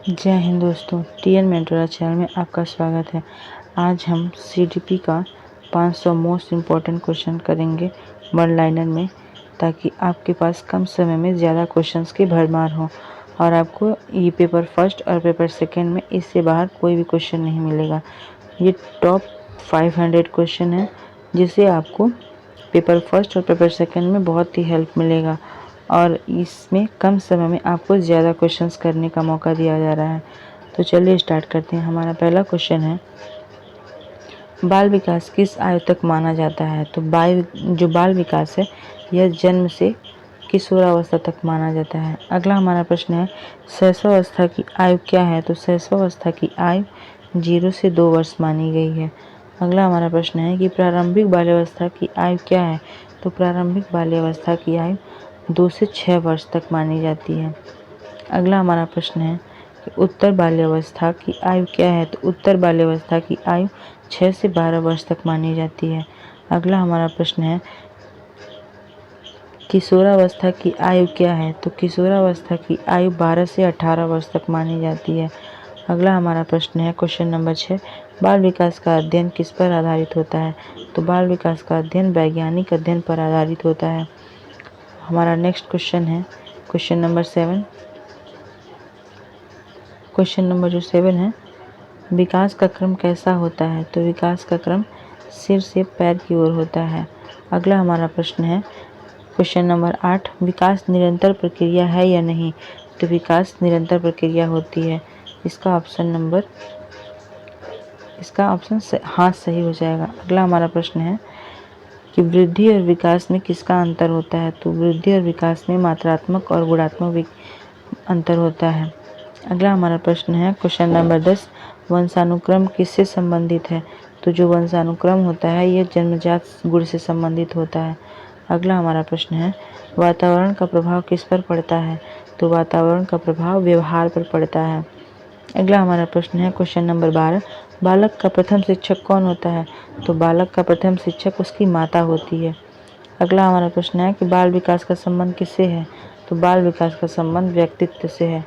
जय हिंद दोस्तों, TN मेंटोरा channel में आपका स्वागत है। आज हम सीडीपी का 500 मोस्ट इम्पॉर्टेंट क्वेश्चन करेंगे वन लाइनर में, ताकि आपके पास कम समय में ज़्यादा क्वेश्चंस की भरमार हो और आपको ये पेपर फर्स्ट और पेपर सेकंड में इससे बाहर कोई भी क्वेश्चन नहीं मिलेगा। ये टॉप 500 क्वेश्चन है जिससे आपको पेपर फर्स्ट और पेपर सेकंड में बहुत ही हेल्प मिलेगा और इसमें कम समय में आपको ज़्यादा क्वेश्चंस करने का मौका दिया जा रहा है। तो चलिए स्टार्ट करते हैं। हमारा पहला क्वेश्चन है, बाल विकास किस आयु तक माना जाता है? तो बाल विकास है यह जन्म से किशोरावस्था तक माना जाता है। अगला हमारा प्रश्न है, शैशवावस्था की आयु क्या है? तो शैशवावस्था की आयु 0 से 2 वर्ष मानी गई है। अगला हमारा प्रश्न है कि प्रारंभिक बाल्यावस्था की आयु क्या है? तो प्रारंभिक बाल्यावस्था की आयु 2 से 6 वर्ष तक मानी जाती है। अगला हमारा प्रश्न है कि उत्तर बाल्यावस्था की आयु क्या है? तो उत्तर बाल्यावस्था की आयु 6 से 12 वर्ष तक मानी जाती है। अगला हमारा प्रश्न है, किशोरावस्था की आयु क्या है? तो किशोरावस्था की आयु 12 से 18 वर्ष तक मानी जाती है। अगला हमारा प्रश्न है क्वेश्चन नंबर 6, बाल विकास का अध्ययन किस पर आधारित होता है? तो बाल विकास का अध्ययन वैज्ञानिक अध्ययन पर आधारित होता है। हमारा नेक्स्ट क्वेश्चन है क्वेश्चन नंबर 7। क्वेश्चन नंबर जो 7 है, विकास का क्रम कैसा होता है? तो विकास का क्रम सिर से पैर की ओर होता है। अगला हमारा प्रश्न है क्वेश्चन नंबर 8, विकास निरंतर प्रक्रिया है या नहीं? तो विकास निरंतर प्रक्रिया होती है। इसका ऑप्शन हाँ सही हो जाएगा। अगला हमारा प्रश्न है कि वृद्धि और विकास में किसका अंतर होता है? तो वृद्धि और विकास में मात्रात्मक और गुणात्मक अंतर होता है। अगला हमारा प्रश्न है क्वेश्चन नंबर 10, वंशानुक्रम किससे संबंधित है? तो जो वंशानुक्रम होता है यह जन्मजात गुण से संबंधित होता है। अगला हमारा प्रश्न है, वातावरण का प्रभाव किस पर पड़ता है? तो वातावरण का प्रभाव व्यवहार पर पड़ता है। अगला हमारा प्रश्न है क्वेश्चन नंबर 12, बालक का प्रथम शिक्षक कौन होता है? तो बालक का प्रथम शिक्षक उसकी माता होती है। अगला हमारा प्रश्न है कि बाल विकास का संबंध किससे है? तो बाल विकास का संबंध व्यक्तित्व से है।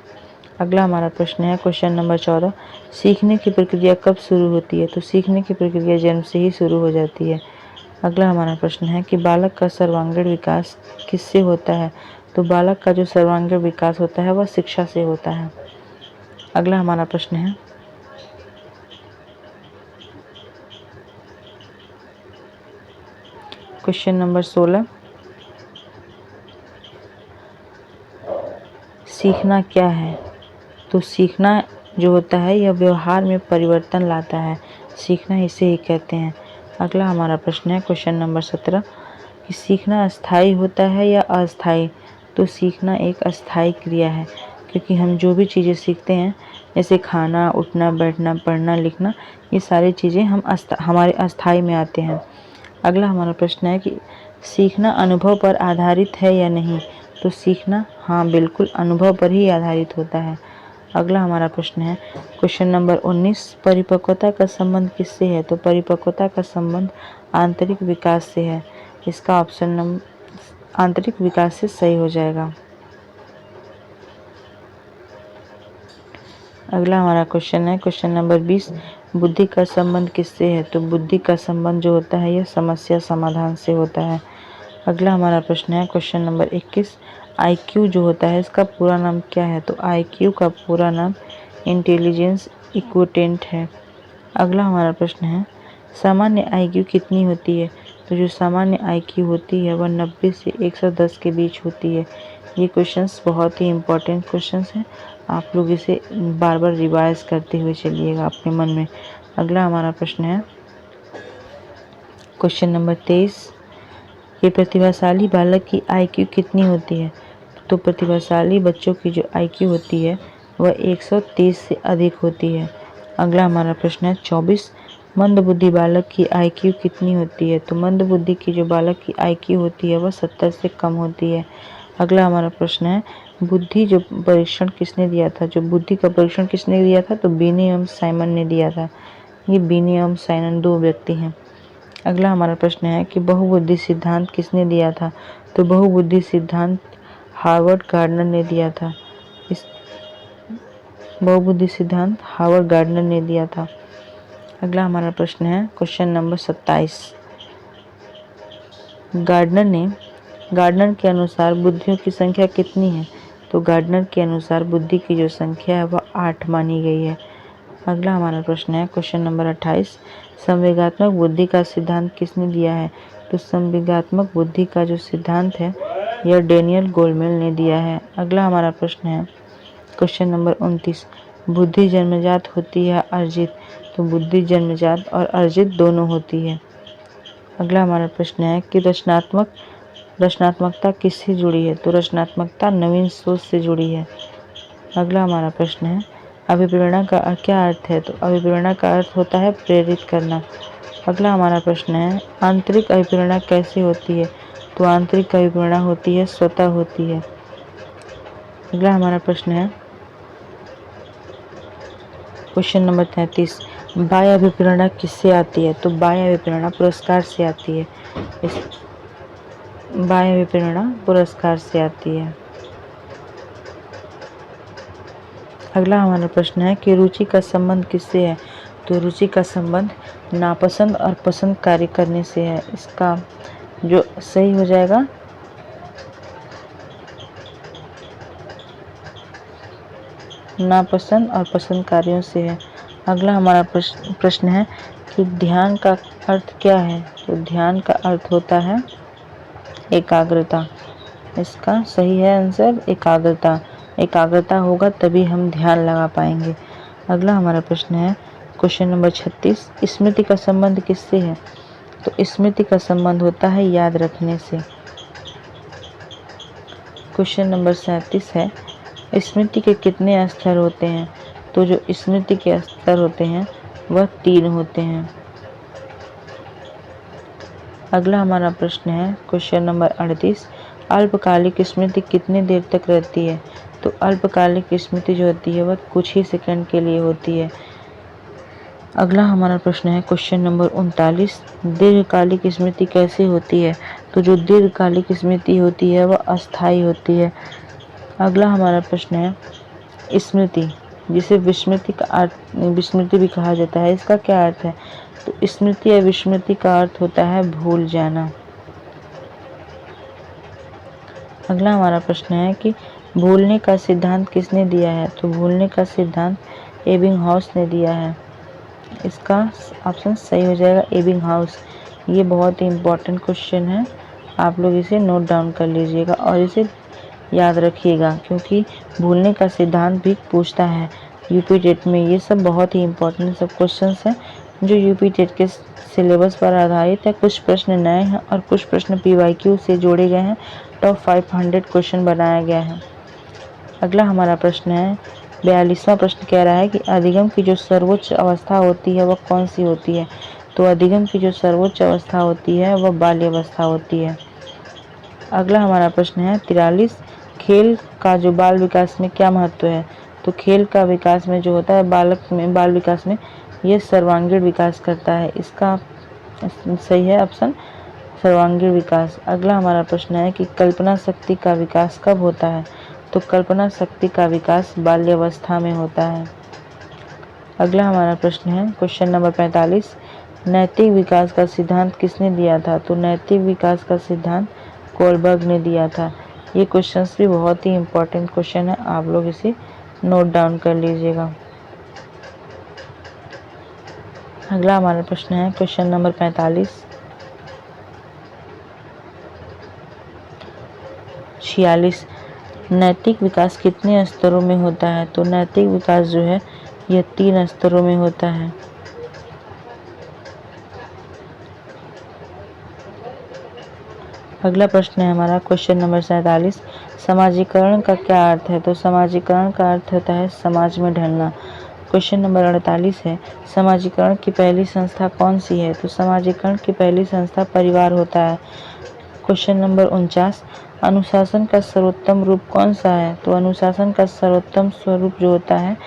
अगला हमारा प्रश्न है क्वेश्चन नंबर 14, सीखने की प्रक्रिया कब शुरू होती है? तो सीखने की प्रक्रिया जन्म से ही शुरू हो जाती है। अगला हमारा प्रश्न है कि बालक का सर्वांगीण विकास किससे होता है? तो बालक का जो सर्वांगीण विकास होता है वह शिक्षा से होता है। अगला हमारा प्रश्न है क्वेश्चन नंबर 16, सीखना क्या है? तो सीखना जो होता है यह व्यवहार में परिवर्तन लाता है, सीखना इसे ही कहते हैं। अगला हमारा प्रश्न है क्वेश्चन नंबर 17 कि सीखना अस्थायी होता है या अस्थायी? तो सीखना एक अस्थायी क्रिया है, क्योंकि हम जो भी चीज़ें सीखते हैं जैसे खाना, उठना, बैठना, पढ़ना, लिखना, ये सारी चीज़ें हमारे अस्थायी में आते हैं। अगला हमारा प्रश्न है कि सीखना अनुभव पर आधारित है या नहीं? तो सीखना हाँ बिल्कुल अनुभव पर ही आधारित होता है। अगला हमारा प्रश्न है क्वेश्चन नंबर 19, परिपक्वता का संबंध किससे है? तो परिपक्वता का संबंध आंतरिक विकास से है। इसका ऑप्शन आंतरिक विकास से सही हो जाएगा। अगला हमारा क्वेश्चन है क्वेश्चन नंबर 20, बुद्धि का संबंध किससे है? तो बुद्धि का संबंध जो होता है यह समस्या समाधान से होता है। अगला हमारा प्रश्न है क्वेश्चन नंबर 21, आईक्यू जो होता है इसका पूरा नाम क्या है? तो आईक्यू का पूरा नाम इंटेलिजेंस इक्विटेंट है। अगला हमारा प्रश्न है, सामान्य आईक्यू कितनी होती है? तो जो सामान्य आईक्यू होती है वह 90 से 110 के बीच होती है। ये क्वेश्चंस बहुत ही इम्पोर्टेंट क्वेश्चंस हैं, आप लोग इसे बार बार रिवाइज करते हुए चलिएगा अपने मन में। अगला हमारा प्रश्न है क्वेश्चन नंबर 23, ये प्रतिभाशाली बालक की आईक्यू कितनी होती है? तो प्रतिभाशाली बच्चों की जो आईक्यू होती है वह 130 से अधिक होती है। अगला हमारा प्रश्न है 24, मंदबुद्धि बालक की आईक्यू कितनी होती है? तो मंदबुद्धि की जो बालक की आईक्यू होती है वह 70 से कम होती है। अगला हमारा प्रश्न है, बुद्धि जो परीक्षण किसने दिया था? जो बुद्धि का परीक्षण किसने दिया था? तो बीने एवं साइमन ने दिया था। ये बीने एवं साइमन दो व्यक्ति हैं। अगला हमारा प्रश्न है कि बहुबुद्धि सिद्धांत किसने दिया था? तो बहुबुद्धि सिद्धांत हार्वर्ड गार्डनर ने दिया था। बहुबुद्धि सिद्धांत हावर्ड गार्डनर ने दिया था। अगला हमारा प्रश्न है क्वेश्चन नंबर 27। गार्डनर के अनुसार बुद्धियों की संख्या कितनी है? तो गार्डनर के अनुसार बुद्धि की जो संख्या है वह 8 मानी गई है। अगला हमारा प्रश्न है क्वेश्चन नंबर 28। संवेगात्मक बुद्धि का सिद्धांत किसने दिया है? तो संवेगात्मक बुद्धि का जो सिद्धांत है यह डेनियल गोलमेल ने दिया है। अगला हमारा प्रश्न है क्वेश्चन नंबर 29। बुद्धि जन्मजात होती है अर्जित? तो बुद्धि जन्मजात और अर्जित दोनों होती है। अगला हमारा प्रश्न है कि रचनात्मकता किससे जुड़ी है? तो रचनात्मकता नवीन सोच से जुड़ी है। अगला हमारा प्रश्न है अभिप्रेरणा का क्या अर्थ है? तो अभिप्रेरणा का अर्थ होता है प्रेरित करना। अगला हमारा प्रश्न है आंतरिक अभिप्रेरणा कैसे होती है? तो आंतरिक अभिप्रेरणा होती है स्वतः होती है। अगला हमारा प्रश्न है क्वेश्चन नंबर 33। बाह्य अभिप्रेरणा किससे आती है? तो बाह्य अभिप्रेरणा पुरस्कार से आती है। बाह्य अभिप्रेरणा पुरस्कार से आती है। अगला हमारा प्रश्न है कि रुचि का संबंध किससे है? तो रुचि का संबंध नापसंद और पसंद कार्य करने से है। इसका जो सही हो जाएगा नापसंद और पसंद कार्यों से है। अगला हमारा प्रश्न है कि ध्यान का अर्थ क्या है? तो ध्यान का अर्थ होता है एकाग्रता। इसका सही है आंसर एकाग्रता। एकाग्रता होगा तभी हम ध्यान लगा पाएंगे। अगला हमारा प्रश्न है क्वेश्चन नंबर 36। स्मृति का संबंध किससे है? तो स्मृति का संबंध होता है याद रखने से। क्वेश्चन नंबर 37 है स्मृति के कितने स्तर होते हैं? तो जो स्मृति के स्तर होते हैं वह 3 होते हैं। अगला हमारा प्रश्न है क्वेश्चन नंबर 38। अल्पकालिक स्मृति कितनी देर तक रहती है? तो अल्पकालिक स्मृति जो होती है वह कुछ ही सेकंड के लिए होती है। अगला हमारा प्रश्न है क्वेश्चन नंबर 39। दीर्घकालिक स्मृति कैसे होती है? तो जो दीर्घकालिक स्मृति होती है वह अस्थायी होती है। अगला हमारा प्रश्न है स्मृति, जिसे विस्मृति भी कहा जाता है, इसका क्या अर्थ है? तो स्मृति या विस्मृति का अर्थ होता है भूल जाना। अगला हमारा प्रश्न है कि भूलने का सिद्धांत किसने दिया है? तो भूलने का सिद्धांत एबिंगहाउस ने दिया है। इसका ऑप्शन सही हो जाएगा एबिंगहाउस। ये बहुत ही इम्पोर्टेंट क्वेश्चन है, आप लोग इसे नोट डाउन कर लीजिएगा और इसे याद रखिएगा, क्योंकि भूलने का सिद्धांत भी पूछता है यूपी टेट में। ये सब बहुत ही इम्पोर्टेंट सब क्वेश्चंस हैं जो यूपी टेट के सिलेबस पर आधारित है। कुछ प्रश्न नए हैं और कुछ प्रश्न पीवाईक्यू से जोड़े गए हैं। टॉप 500 क्वेश्चन बनाया गया है। अगला हमारा प्रश्न है 42वां प्रश्न कह रहा है कि अधिगम की जो सर्वोच्च अवस्था होती है वह कौन सी होती है? तो अधिगम की जो सर्वोच्च अवस्था होती है वह बाल्य अवस्था होती है। अगला हमारा प्रश्न है 43। खेल का जो बाल विकास में क्या महत्व है? तो खेल का विकास में जो होता है बाल विकास में ये सर्वांगीण विकास करता है। इसका सही है ऑप्शन सर्वांगीण विकास। अगला हमारा प्रश्न है कि कल्पना शक्ति का विकास कब होता है? तो कल्पना शक्ति का विकास बाल्यावस्था में होता है। अगला हमारा प्रश्न है क्वेश्चन नंबर 45। नैतिक विकास का सिद्धांत किसने दिया था? तो नैतिक विकास का सिद्धांत कोलबर्ग ने दिया था। ये क्वेश्चंस भी बहुत ही इम्पोर्टेंट क्वेश्चन है, आप लोग इसे नोट डाउन कर लीजिएगा। अगला हमारा प्रश्न है क्वेश्चन नंबर 46। नैतिक विकास कितने स्तरों में होता है? तो नैतिक विकास जो है यह 3 स्तरों में होता है। अगला प्रश्न है हमारा क्वेश्चन नंबर 47। समाजीकरण का क्या अर्थ है? तो समाजीकरण का अर्थ होता है समाज में ढलना। क्वेश्चन नंबर 48 है समाजीकरण की पहली संस्था कौन सी है? तो समाजीकरण की पहली संस्था परिवार होता है। Question number 49। अनुशासन का सर्वोत्तम रूप कौन सा है? तो अनुशासन का सर्वोत्तम स्वरूप जो होता है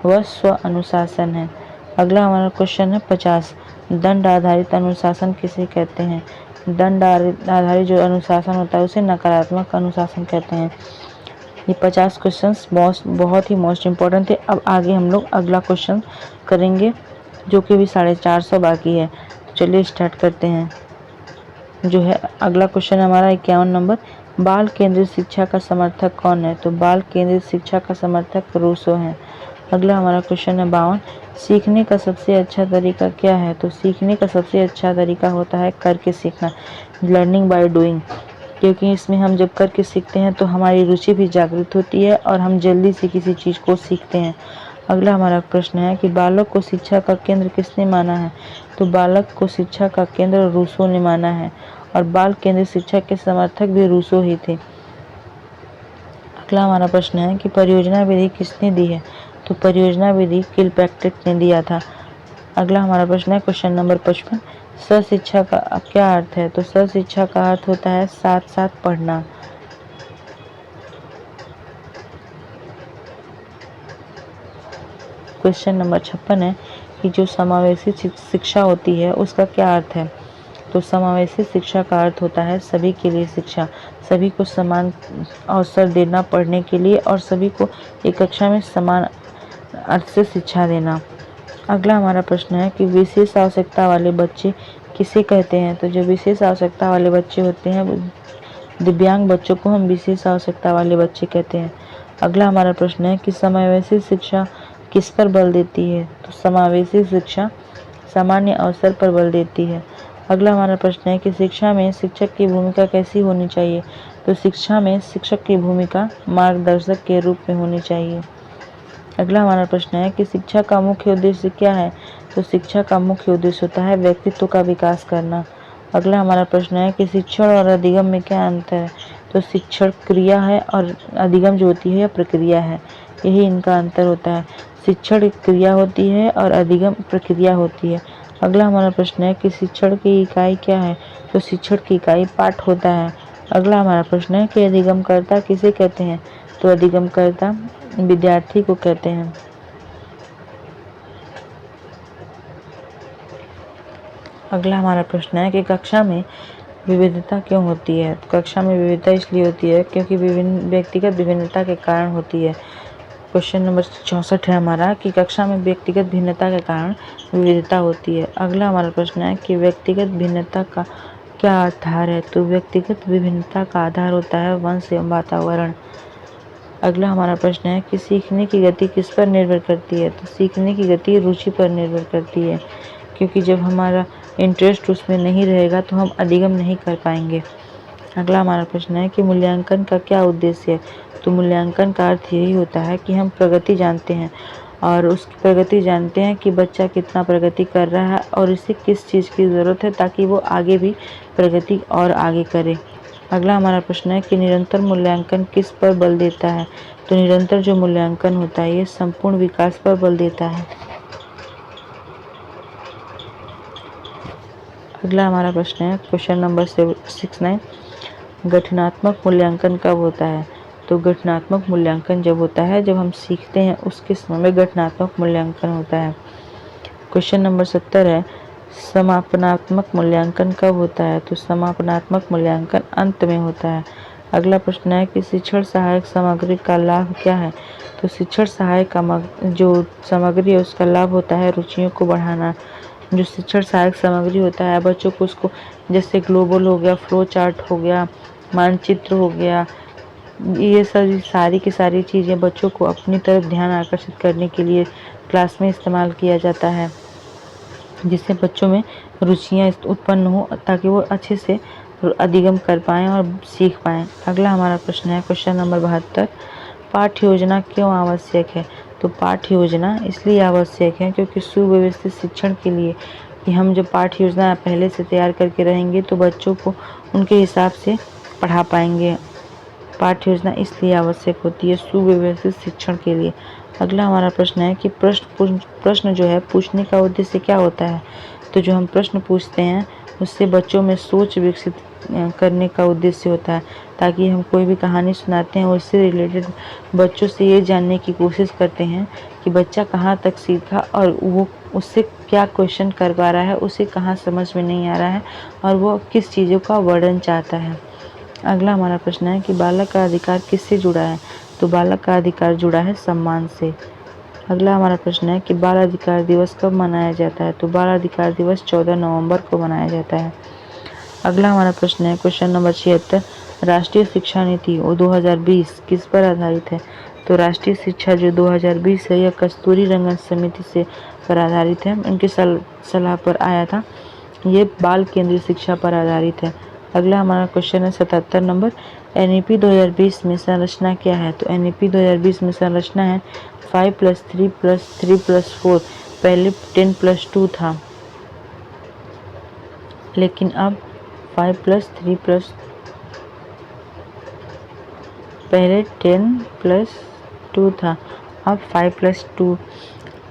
वह स्व अनुशासन है। अगला हमारा क्वेश्चन है 50। दंड आधारित अनुशासन किसे कहते हैं? दंड आधारित जो अनुशासन होता है उसे नकारात्मक अनुशासन कहते हैं। ये 50 क्वेश्चंस बहुत ही मोस्ट इम्पॉर्टेंट थे। अब आगे हम लोग अगला क्वेश्चन करेंगे जो कि भी 450 बाकी है। तो चलिए स्टार्ट करते हैं। जो है अगला क्वेश्चन हमारा 51 नंबर, बाल केंद्रित शिक्षा का समर्थक कौन है? तो बाल केंद्रित शिक्षा का समर्थक रूसो है। अगला हमारा क्वेश्चन है 52, सीखने का सबसे अच्छा तरीका क्या है? तो सीखने का सबसे अच्छा तरीका होता है करके सीखना, लर्निंग बाय डूइंग, क्योंकि इसमें हम जब करके सीखते हैं तो हमारी रुचि भी जागृत होती है और हम जल्दी से किसी चीज़ को सीखते हैं। अगला हमारा प्रश्न है कि बालक को शिक्षा का केंद्र किसने माना है? तो बालक को शिक्षा का केंद्र रूसो ने माना है और बाल केंद्रित शिक्षा के समर्थक भी रूसो ही थे। अगला हमारा प्रश्न है कि परियोजना विधि किसने दी है? तो परियोजना विधि किलपैट्रिक ने दिया था। अगला हमारा प्रश्न है क्वेश्चन नंबर 55, सहशिक्षा का क्या अर्थ है? तो सहशिक्षा का अर्थ होता है साथ साथ पढ़ना। क्वेश्चन नंबर 56 है कि जो समावेशी शिक्षा होती है उसका क्या अर्थ है? तो समावेशी शिक्षा का अर्थ होता है सभी के लिए शिक्षा, सभी को समान अवसर देना पढ़ने के लिए और सभी को एक कक्षा में समान अर्थ से शिक्षा देना। अगला हमारा प्रश्न है कि विशेष आवश्यकता वाले बच्चे किसे कहते हैं? तो जो विशेष आवश्यकता वाले बच्चे होते हैं, दिव्यांग बच्चों को हम विशेष आवश्यकता वाले बच्चे कहते हैं। अगला हमारा प्रश्न है कि समावेशी शिक्षा किस पर बल देती है? तो समावेशी शिक्षा सामान्य अवसर पर बल देती है। अगला हमारा प्रश्न है कि शिक्षा में शिक्षक की भूमिका कैसी होनी चाहिए? तो शिक्षा में शिक्षक की भूमिका मार्गदर्शक के रूप में होनी चाहिए। अगला हमारा प्रश्न है कि शिक्षा का मुख्य उद्देश्य क्या है? तो शिक्षा का मुख्य उद्देश्य होता है व्यक्तित्व का विकास करना। अगला हमारा प्रश्न है कि शिक्षण और अधिगम में क्या अंतर है? तो शिक्षण क्रिया है और अधिगम जो होती है यह प्रक्रिया है, यही इनका अंतर होता है। शिक्षण एक क्रिया होती है और अधिगम प्रक्रिया होती है। अगला हमारा प्रश्न है कि शिक्षण की इकाई क्या है? तो शिक्षण की इकाई पाठ होता है। अगला हमारा प्रश्न है कि अधिगमकर्ता किसे कहते हैं? तो अधिगमकर्ता विद्यार्थी को कहते हैं। अगला हमारा प्रश्न है कि कक्षा में विविधता क्यों होती है? तो कक्षा में विविधता इसलिए होती है क्योंकि विभिन्न व्यक्तिगत विभिन्नता के कारण होती है। क्वेश्चन नंबर 64 है हमारा कि कक्षा में व्यक्तिगत भिन्नता के कारण विविधता होती है। अगला हमारा प्रश्न है कि व्यक्तिगत भिन्नता का क्या आधार है? तो व्यक्तिगत विभिन्नता का आधार होता है वंश एवं वातावरण। अगला हमारा प्रश्न है कि सीखने की गति किस पर निर्भर करती है? तो सीखने की गति रुचि पर निर्भर करती है, क्योंकि जब हमारा इंटरेस्ट उसमें नहीं रहेगा तो हम अधिगम नहीं कर पाएंगे। अगला हमारा प्रश्न है कि मूल्यांकन का क्या उद्देश्य है? तो मूल्यांकन का अर्थ यही होता है कि हम प्रगति जानते हैं और उसकी प्रगति जानते हैं कि बच्चा कितना प्रगति कर रहा है और इसे किस चीज़ की ज़रूरत है ताकि वो आगे भी प्रगति और आगे करे। अगला हमारा प्रश्न है कि निरंतर मूल्यांकन किस पर बल देता है? तो निरंतर जो मूल्यांकन होता है ये संपूर्ण विकास पर बल देता है। अगला हमारा प्रश्न है क्वेश्चन नंबर 69, गठनात्मक मूल्यांकन कब होता है? तो गठनात्मक मूल्यांकन जब होता है जब हम सीखते हैं उसके समय में गठनात्मक मूल्यांकन होता है। क्वेश्चन नंबर 70 है, समापनात्मक मूल्यांकन कब होता है? तो समापनात्मक मूल्यांकन अंत में होता है। अगला प्रश्न है कि शिक्षण सहायक सामग्री का लाभ क्या है? तो शिक्षण सहायक जो सामग्री है उसका लाभ होता है रुचियों को बढ़ाना। जो शिक्षण सहायक सामग्री होता है बच्चों को उसको जैसे ग्लोबल हो गया, फ्लो चार्ट हो गया, मानचित्र हो गया, ये सब सारी की सारी चीज़ें बच्चों को अपनी तरफ ध्यान आकर्षित करने के लिए क्लास में इस्तेमाल किया जाता है, जिससे बच्चों में रुचियाँ उत्पन्न हो ताकि वो अच्छे से अधिगम कर पाएँ और सीख पाएँ। अगला हमारा प्रश्न है क्वेश्चन नंबर 72, पाठ्य योजना क्यों आवश्यक है? तो पाठ्य योजना इसलिए आवश्यक है क्योंकि सुव्यवस्थित शिक्षण के लिए कि हम जब पाठ्य योजना पहले से तैयार करके रहेंगे तो बच्चों को उनके हिसाब से पढ़ा पाएंगे। पाठ्य योजना इसलिए आवश्यक होती है सुव्यवस्थित शिक्षण के लिए। अगला हमारा प्रश्न है कि प्रश्न जो है पूछने का उद्देश्य क्या होता है? तो जो हम प्रश्न पूछते हैं उससे बच्चों में सोच विकसित करने का उद्देश्य होता है, ताकि हम कोई भी कहानी सुनाते हैं उससे रिलेटेड बच्चों से ये जानने की कोशिश करते हैं कि बच्चा कहाँ तक सीखा और वो उससे क्या क्वेश्चन कर पा रहा है, उसे कहाँ समझ में नहीं आ रहा है और वो किस चीज़ों का वर्णन चाहता है। अगला हमारा प्रश्न है कि बालक का अधिकार किससे जुड़ा है? तो बालक का अधिकार जुड़ा है सम्मान से। अगला हमारा प्रश्न है कि बाल अधिकार दिवस कब मनाया जाता है? तो बाल अधिकार दिवस 14 नवंबर को मनाया जाता है। अगला हमारा प्रश्न है क्वेश्चन नंबर 76, राष्ट्रीय शिक्षा नीति 2020 किस पर आधारित है? तो राष्ट्रीय शिक्षा जो 2020 है यह कस्तूरी रंगन समिति से पर आधारित है। इनकी सलाह पर आया था। ये बाल केंद्रीय शिक्षा पर आधारित है। अगला हमारा क्वेश्चन है 77 नंबर, NEP 2020 में संरचना क्या है? तो NEP 2020 में संरचना है 5+3+3+4। पहले 10+2 था, लेकिन अब 5+3+ पहले 10+2 था, अब 5+2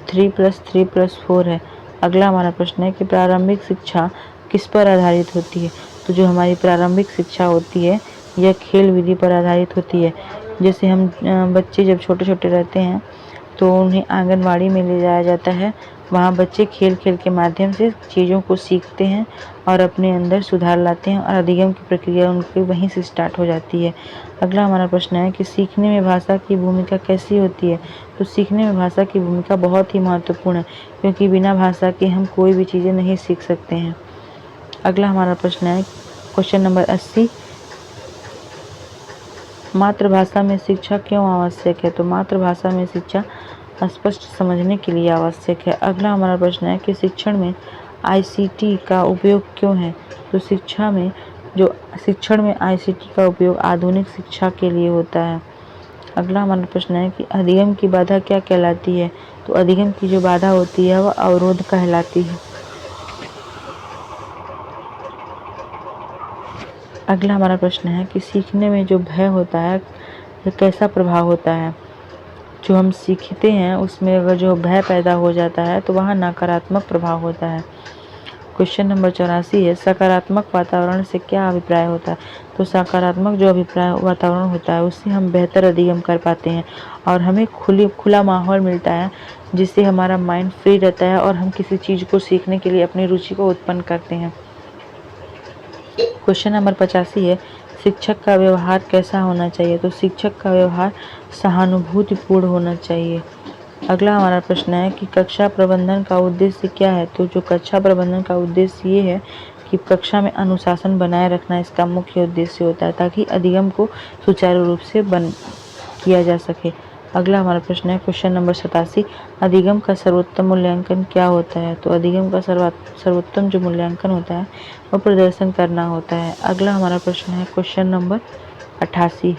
3+3+4 है। अगला हमारा प्रश्न है कि प्रारंभिक शिक्षा किस पर आधारित होती है? तो जो हमारी प्रारंभिक शिक्षा होती है यह खेल विधि पर आधारित होती है। जैसे हम बच्चे जब छोटे छोटे रहते हैं तो उन्हें आंगनवाड़ी में ले जाया जाता है। वहाँ बच्चे खेल खेल के माध्यम से चीज़ों को सीखते हैं और अपने अंदर सुधार लाते हैं और अधिगम की प्रक्रिया उनकी वहीं से स्टार्ट हो जाती है। अगला हमारा प्रश्न है कि सीखने में भाषा की भूमिका कैसी होती है? तो सीखने में भाषा की भूमिका बहुत ही महत्वपूर्ण है, क्योंकि बिना भाषा के हम कोई भी चीज़ें नहीं सीख सकते हैं। अगला हमारा प्रश्न है क्वेश्चन नंबर 80, मातृभाषा में शिक्षा क्यों आवश्यक है? तो मातृभाषा में शिक्षा स्पष्ट समझने के लिए आवश्यक है। अगला हमारा प्रश्न है कि शिक्षण में ICT का उपयोग क्यों है? तो शिक्षण में ICT का उपयोग आधुनिक शिक्षा के लिए होता है। अगला हमारा प्रश्न है कि अधिगम की बाधा क्या कहलाती है? तो अधिगम की जो बाधा होती है वह अवरोध कहलाती है। अगला हमारा प्रश्न है कि सीखने में जो भय होता है यह कैसा प्रभाव होता है? जो हम सीखते हैं उसमें अगर जो भय पैदा हो जाता है तो वहाँ नकारात्मक प्रभाव होता है। क्वेश्चन नंबर 84 है, सकारात्मक वातावरण से क्या अभिप्राय होता है? तो सकारात्मक जो अभिप्राय वातावरण होता है उससे हम बेहतर अधिगम कर पाते हैं और हमें खुला माहौल मिलता है, जिससे हमारा माइंड फ्री रहता है और हम किसी चीज़ को सीखने के लिए अपनी रुचि को उत्पन्न करते हैं। क्वेश्चन नंबर 85 है, शिक्षक का व्यवहार कैसा होना चाहिए? तो शिक्षक का व्यवहार सहानुभूतिपूर्ण होना चाहिए। अगला हमारा प्रश्न है कि कक्षा प्रबंधन का उद्देश्य क्या है? तो जो कक्षा प्रबंधन का उद्देश्य ये है कि कक्षा में अनुशासन बनाए रखना इसका मुख्य उद्देश्य होता है, ताकि अधिगम को सुचारू रूप से किया जा सके। अगला हमारा प्रश्न है क्वेश्चन नंबर 87, अधिगम का सर्वोत्तम मूल्यांकन क्या होता है? तो अधिगम का सर्वोत्तम जो मूल्यांकन होता है वो प्रदर्शन करना होता है। अगला हमारा प्रश्न है क्वेश्चन नंबर 88,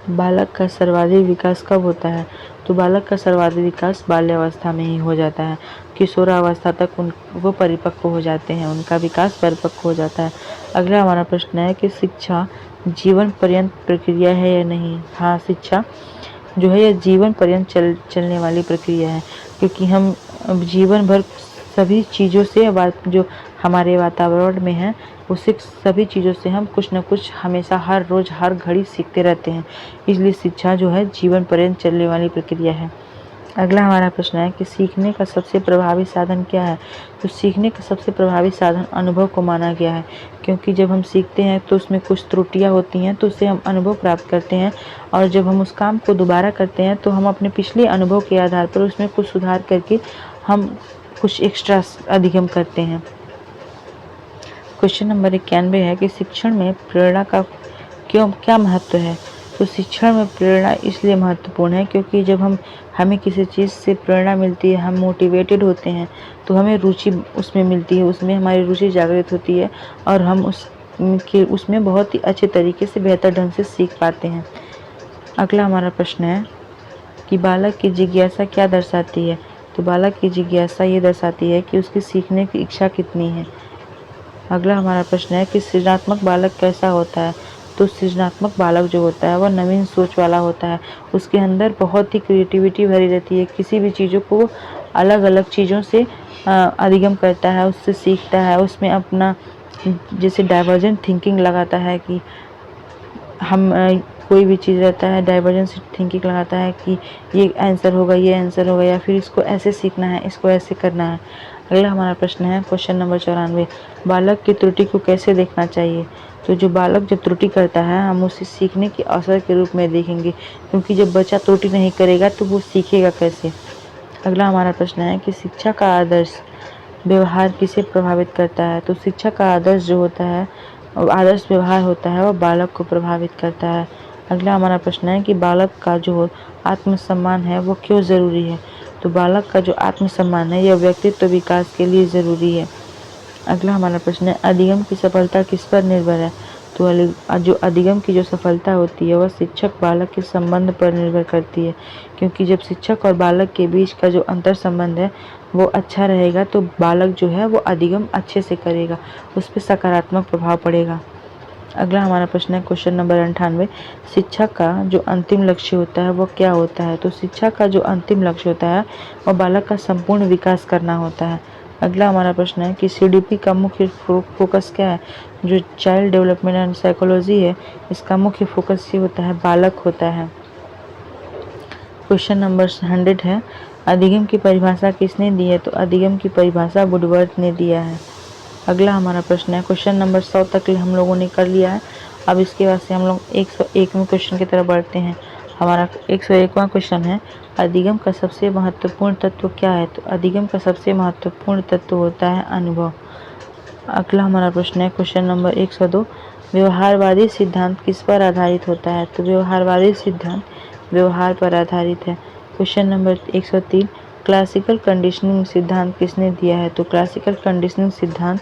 बालक का सर्वाधिक विकास कब होता है? तो बालक का सर्वाधिक विकास बाल्यावस्था में ही हो जाता है। किशोरावस्था तक वो परिपक्व हो जाते हैं, उनका विकास परिपक्व हो जाता है। अगला हमारा प्रश्न है कि शिक्षा जीवन पर्यंत प्रक्रिया है या नहीं? हाँ, शिक्षा जो है यह जीवन पर्यंत चलने वाली प्रक्रिया है, क्योंकि हम जीवन भर सभी चीज़ों से जो हमारे वातावरण में है उससे सभी चीज़ों से हम कुछ न कुछ हमेशा हर रोज़ हर घड़ी सीखते रहते हैं। इसलिए शिक्षा जो है जीवन पर्यंत चलने वाली प्रक्रिया है। अगला हमारा प्रश्न है कि सीखने का सबसे प्रभावी साधन क्या है? तो सीखने का सबसे प्रभावी साधन अनुभव को माना गया है, क्योंकि जब हम सीखते हैं तो उसमें कुछ त्रुटियां होती हैं तो उससे हम अनुभव प्राप्त करते हैं, और जब हम उस काम को दोबारा करते हैं तो हम अपने पिछले अनुभव के आधार पर उसमें कुछ सुधार करके हम कुछ एक्स्ट्रा अधिगम करते हैं। क्वेश्चन नंबर 91 है कि शिक्षण में प्रेरणा का क्या महत्व है? तो शिक्षण में प्रेरणा इसलिए महत्वपूर्ण है क्योंकि जब हमें किसी चीज़ से प्रेरणा मिलती है, हम मोटिवेटेड होते हैं, तो हमें रुचि उसमें मिलती है, उसमें हमारी रुचि जागृत होती है और हम उसमें बहुत ही अच्छे तरीके से बेहतर ढंग से सीख पाते हैं। अगला हमारा प्रश्न है कि बालक की जिज्ञासा क्या दर्शाती है? तो बालक की जिज्ञासा ये दर्शाती है कि उसकी सीखने की इच्छा कितनी है। अगला हमारा प्रश्न है कि सृजनात्मक बालक कैसा होता है? तो सृजनात्मक बालक जो होता है वह नवीन सोच वाला होता है, उसके अंदर बहुत ही क्रिएटिविटी भरी रहती है, किसी भी चीज़ों को अलग अलग चीज़ों से अधिगम करता है, उससे सीखता है, उसमें अपना जैसे डाइवर्जेंट थिंकिंग लगाता है कि हम कोई भी चीज़ रहता है डाइवर्जेंट थिंकिंग लगाता है कि ये आंसर होगा, ये आंसर होगा, या फिर इसको ऐसे सीखना है, इसको ऐसे करना है। अगला हमारा प्रश्न है क्वेश्चन नंबर 94, बालक की त्रुटि को कैसे देखना चाहिए। तो जो बालक जब त्रुटि करता है हम उसे सीखने के अवसर के रूप में देखेंगे, क्योंकि जब बच्चा त्रुटि नहीं करेगा तो वो सीखेगा कैसे। अगला हमारा प्रश्न है कि शिक्षा का आदर्श व्यवहार किसे प्रभावित करता है। तो शिक्षा का आदर्श जो होता है, आदर्श व्यवहार होता है, वह बालक को प्रभावित करता है। अगला हमारा प्रश्न है कि बालक का जो आत्मसम्मान है वो क्यों ज़रूरी है। तो बालक का जो आत्मसम्मान है यह व्यक्तित्व विकास के लिए ज़रूरी है। अगला हमारा प्रश्न है अधिगम की सफलता किस पर निर्भर है। तो जो अधिगम की जो सफलता होती है वह शिक्षक बालक के संबंध पर निर्भर करती है, क्योंकि जब शिक्षक और बालक के बीच का जो अंतर संबंध है वो अच्छा रहेगा तो बालक जो है वो अधिगम अच्छे से करेगा, उस पर सकारात्मक प्रभाव पड़ेगा। अगला हमारा प्रश्न है क्वेश्चन नंबर 98, शिक्षा का जो अंतिम लक्ष्य होता है वो क्या होता है। तो शिक्षा का जो अंतिम लक्ष्य होता है वह बालक का संपूर्ण विकास करना होता है। अगला हमारा प्रश्न है कि सीडीपी का मुख्य फोकस क्या है। जो चाइल्ड डेवलपमेंट एंड साइकोलॉजी है इसका मुख्य फोकस ये होता है बालक होता है। क्वेश्चन नंबर 100 है, अधिगम की परिभाषा किसने दी है। तो अधिगम की परिभाषा वुडवर्थ ने दिया है। अगला हमारा प्रश्न है क्वेश्चन नंबर 100 तक हम लोगों ने कर लिया है। अब इसके बाद से हम लोग 101वें क्वेश्चन की तरफ बढ़ते हैं। हमारा 101वां क्वेश्चन है, अधिगम का सबसे महत्वपूर्ण तत्व क्या है। तो अधिगम का सबसे महत्वपूर्ण तत्व होता है अनुभव। अगला हमारा प्रश्न है क्वेश्चन नंबर 102, व्यवहारवादी सिद्धांत किस पर आधारित होता है। तो व्यवहारवादी सिद्धांत व्यवहार पर आधारित है। क्वेश्चन नंबर 103, क्लासिकल कंडीशनिंग सिद्धांत किसने दिया है। तो क्लासिकल कंडीशनिंग सिद्धांत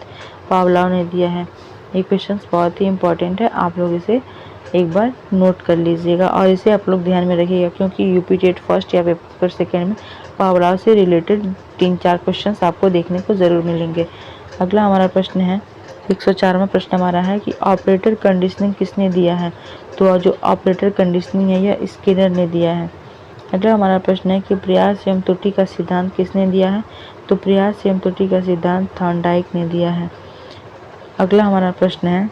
पावलोव ने दिया है। ये क्वेश्चन बहुत ही इंपॉर्टेंट है, आप लोग इसे एक बार नोट कर लीजिएगा और इसे आप लोग ध्यान में रखिएगा, क्योंकि यूपी टेट फर्स्ट या पेपर सेकेंड में पावलोव से रिलेटेड 3-4 क्वेश्चन आपको देखने को ज़रूर मिलेंगे। अगला हमारा प्रश्न है 104वां प्रश्न हमारा है कि ऑपरेटर कंडीशनिंग किसने दिया है। तो जो ऑपरेटर कंडीशनिंग है यह स्किनर ने दिया है। अगला हमारा प्रश्न है कि प्रयास एवं त्रुटि का सिद्धांत किसने दिया है। तो प्रयास एवं त्रुटि का सिद्धांत थॉर्नडाइक ने दिया है। अगला हमारा प्रश्न है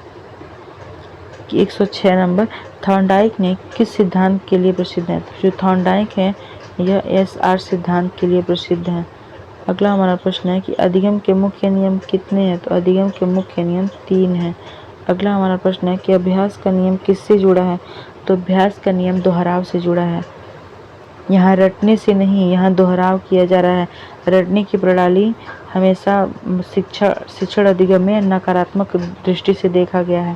कि 106 नंबर, थॉर्नडाइक ने किस सिद्धांत के लिए प्रसिद्ध है। जो थॉर्नडाइक है यह SR सिद्धांत के लिए प्रसिद्ध है। अगला हमारा प्रश्न है कि अधिगम के मुख्य नियम कितने हैं। तो अधिगम के मुख्य नियम 3 हैं। अगला हमारा प्रश्न है कि अभ्यास का नियम किससे जुड़ा है। तो अभ्यास का नियम दोहराव से जुड़ा है। यहाँ रटने से नहीं, यहाँ दोहराव किया जा रहा है। रटने की प्रणाली हमेशा शिक्षण अधिगम में नकारात्मक दृष्टि से देखा गया है।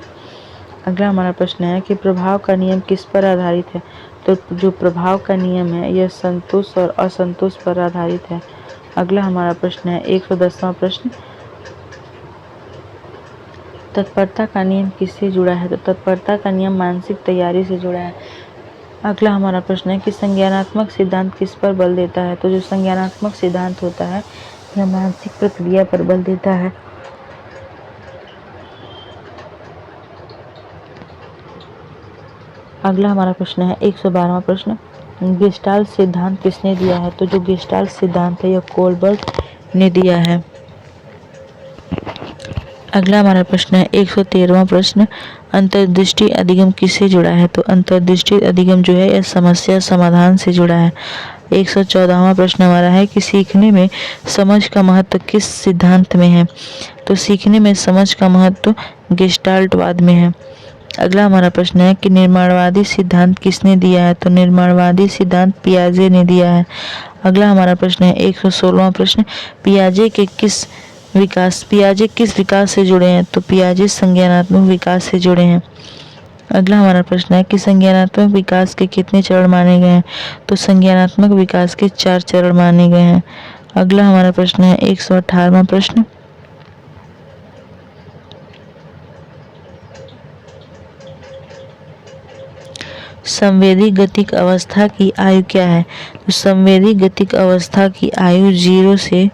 अगला हमारा प्रश्न है कि प्रभाव का नियम किस पर आधारित है। तो जो प्रभाव का नियम है यह संतोष और असंतोष पर आधारित है। अगला हमारा प्रश्न है 110वां प्रश्न, तत्परता का नियम किससे जुड़ा है। तो तत्परता का नियम मानसिक तैयारी से जुड़ा है। अगला हमारा प्रश्न है कि संज्ञानात्मक सिद्धांत किस पर बल देता है। तो जो संज्ञानात्मक सिद्धांत होता है यह मानसिक प्रक्रिया पर बल देता है। अगला हमारा प्रश्न है 112वां प्रश्न, गेस्टाल्ट सिद्धांत किसने दिया है। तो जो गेस्टाल्ट सिद्धांत है यह कोलबर्ट ने दिया है। अगला हमारा प्रश्न है 113वां प्रश्न, अंतर्दृष्टि अधिगम किससे जुड़ा है। तो अंतर्दृष्टि अधिगम जो है यह समस्या समाधान से जुड़ा है। 114वां प्रश्न हमारा है कि सीखने में समझ का महत्व किस सिद्धांत में है। तो सीखने में समझ का महत्व गेस्टाल्टवाद में है। अगला हमारा प्रश्न है कि निर्माणवादी सिद्धांत किसने दिया है। तो निर्माणवादी सिद्धांत पियाजे ने दिया है। अगला हमारा प्रश्न है 116वां प्रश्न, पियाजे किस विकास से जुड़े हैं। तो पियाजे संज्ञानात्मक विकास से जुड़े हैं। अगला हमारा प्रश्न है कि संज्ञानात्मक विकास के कितने चरण माने गए हैं। तो संज्ञानात्मक विकास के 4 चरण माने गए हैं। अगला हमारा प्रश्न है 118वां प्रश्न, संवेदी गतिक अवस्था की आयु क्या है। तो संवेदी गतिक अवस्था की आयु 0 से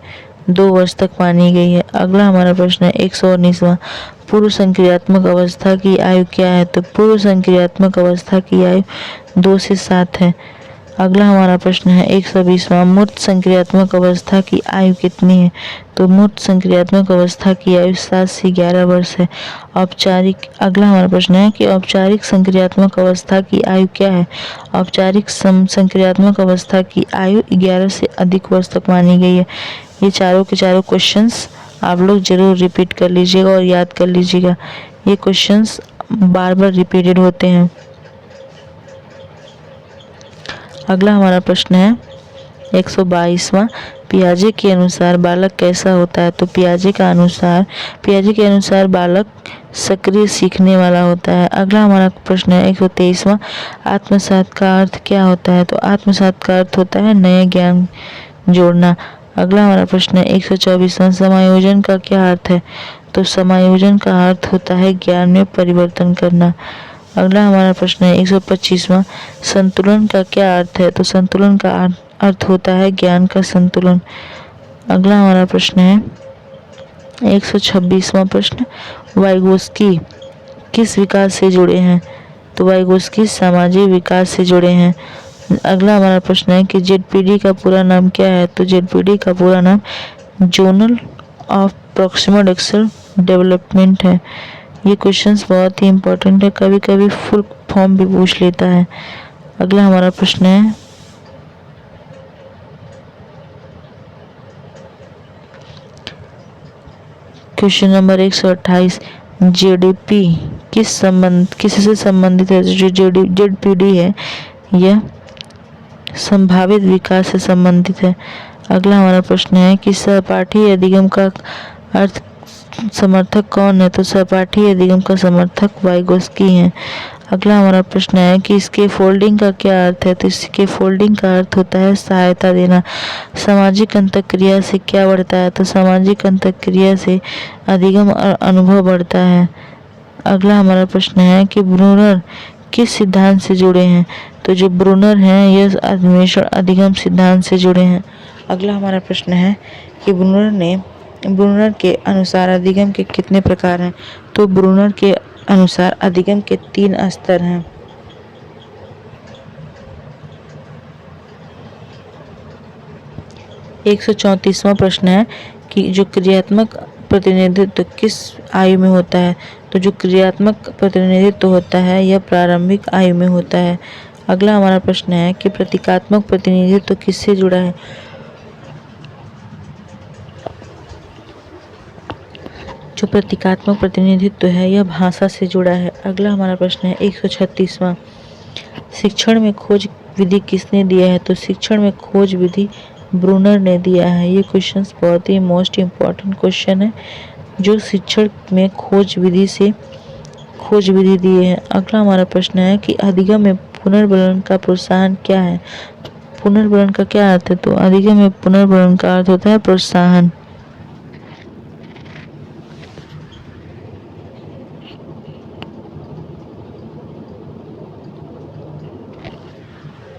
2 वर्ष तक मानी गई है। अगला हमारा प्रश्न है 119वां, पूर्व संक्रियात्मक अवस्था की आयु क्या है। तो पूर्व संक्रियात्मक अवस्था की आयु 2 से 7 है। अगला हमारा प्रश्न है 120वां, मूर्त संक्रियात्मक अवस्था की आयु कितनी है। तो मूर्त संक्रियात्मक अवस्था की आयु 7 से 11 वर्ष है। अगला हमारा प्रश्न है कि औपचारिक संक्रियात्मक अवस्था की आयु क्या है। औपचारिक संक्रियात्मक अवस्था की आयु 11 से अधिक वर्ष तक मानी गई है। ये चारों के चारों क्वेश्चंस आप लोग जरूर रिपीट कर लीजिएगा और याद कर लीजिएगा। ये क्वेश्चंस बार बार रिपीटेड होते हैं। अगला हमारा प्रश्न है 122वां, पियाजे के अनुसार बालक कैसा होता है? तो पियाजे के अनुसार बालक सक्रिय सीखने वाला होता है। अगला हमारा प्रश्न है 123वां, आत्मसात का अर्थ क्या होता है? तो आत्मसात का अर्थ होता है नया ज्ञान जोड़ना। अगला हमारा प्रश्न है 124वां, समायोजन का क्या अर्थ है? तो समायोजन का अर्थ होता है ज्ञान में परिवर्तन करना। अगला हमारा प्रश्न है 125वां, संतुलन का क्या अर्थ है? तो संतुलन का अर्थ होता है ज्ञान का संतुलन। अगला हमारा प्रश्न है 126वां प्रश्न, वाइगोस्की किस विकास से जुड़े हैं? तो वाइगोस्की सामाजिक विकास से जुड़े हैं। अगला हमारा प्रश्न है कि जेडपीडी का पूरा नाम क्या है? तो जेडपीडी का पूरा नाम zonal of proximal axle development है। ये क्वेश्चंस बहुत ही इम्पोर्टेंट है, कभी कभी फुल फॉर्म भी पूछ लेता है। अगला हमारा प्रश्न है क्वेश्चन नंबर 128, जेडीपी किससे संबंधित है? जो जेडपीडी है यह संभावित विकास से संबंधित है। अगला हमारा प्रश्न है कि सहपाठी अधिगम का अर्थ समर्थक कौन है? तो सहपाठी अधिगम का समर्थक वाइगोस्की है। अगला हमारा प्रश्न है कि इसके फोल्डिंग का क्या अर्थ है? तो इसके फोल्डिंग का अर्थ होता है सहायता देना। सामाजिक अंतःक्रिया से क्या बढ़ता है? तो सामाजिक अंतःक्रिया से अधिगम और अनुभव बढ़ता है। अगला हमारा प्रश्न है कि ब्रूनर किस सिद्धांत से जुड़े हैं? तो जो ब्रूनर हैं यह अन्वेषण अधिगम सिद्धांत से जुड़े हैं। अगला हमारा प्रश्न है कि ब्रूनर के अनुसार अधिगम के कितने प्रकार हैं? तो ब्रूनर के अनुसार अधिगम के 3 स्तर हैं। एक 134वां प्रश्न है कि जो क्रियात्मक प्रतिनिधित्व किस आयु में होता है? तो जो क्रियात्मक प्रतिनिधित्व होता है यह प्रारंभिक आयु में होता है। अगला हमारा प्रश्न है कि प्रतीकात्मक प्रतिनिधित्व किससे जुड़ा है? जो प्रतीकात्मक प्रतिनिधित्व है यह भाषा से जुड़ा है। अगला हमारा प्रश्न है 136वां, शिक्षण में खोज विधि किसने दिया है? तो शिक्षण में खोज विधि ब्रूनर ने दिया है। ये क्वेश्चंस बहुत ही मोस्ट इम्पॉर्टेंट क्वेश्चन है जो शिक्षण में खोज विधि दिए हैं। अगला हमारा प्रश्न है कि अधिगम में पुनर्बलन का प्रोत्साहन क्या है? पुनर्बलन का क्या अर्थ है? तो अधिगम में पुनर्बलन का अर्थ होता है प्रोत्साहन।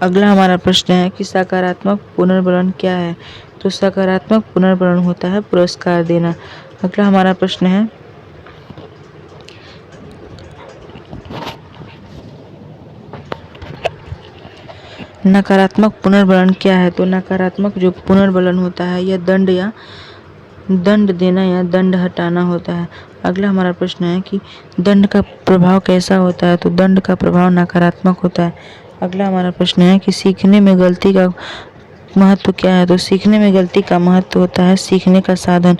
अगला हमारा प्रश्न है कि सकारात्मक पुनर्बलन क्या है? तो सकारात्मक पुनर्बलन होता है पुरस्कार देना। अगला हमारा प्रश्न है नकारात्मक पुनर्बलन क्या है? तो नकारात्मक जो पुनर्बलन होता है यह दंड देना या दंड हटाना होता है। अगला हमारा प्रश्न है कि दंड का प्रभाव कैसा होता है? तो दंड का प्रभाव नकारात्मक होता है। अगला हमारा प्रश्न है कि सीखने में गलती का महत्व क्या है? तो सीखने में गलती का महत्व होता है सीखने का साधन।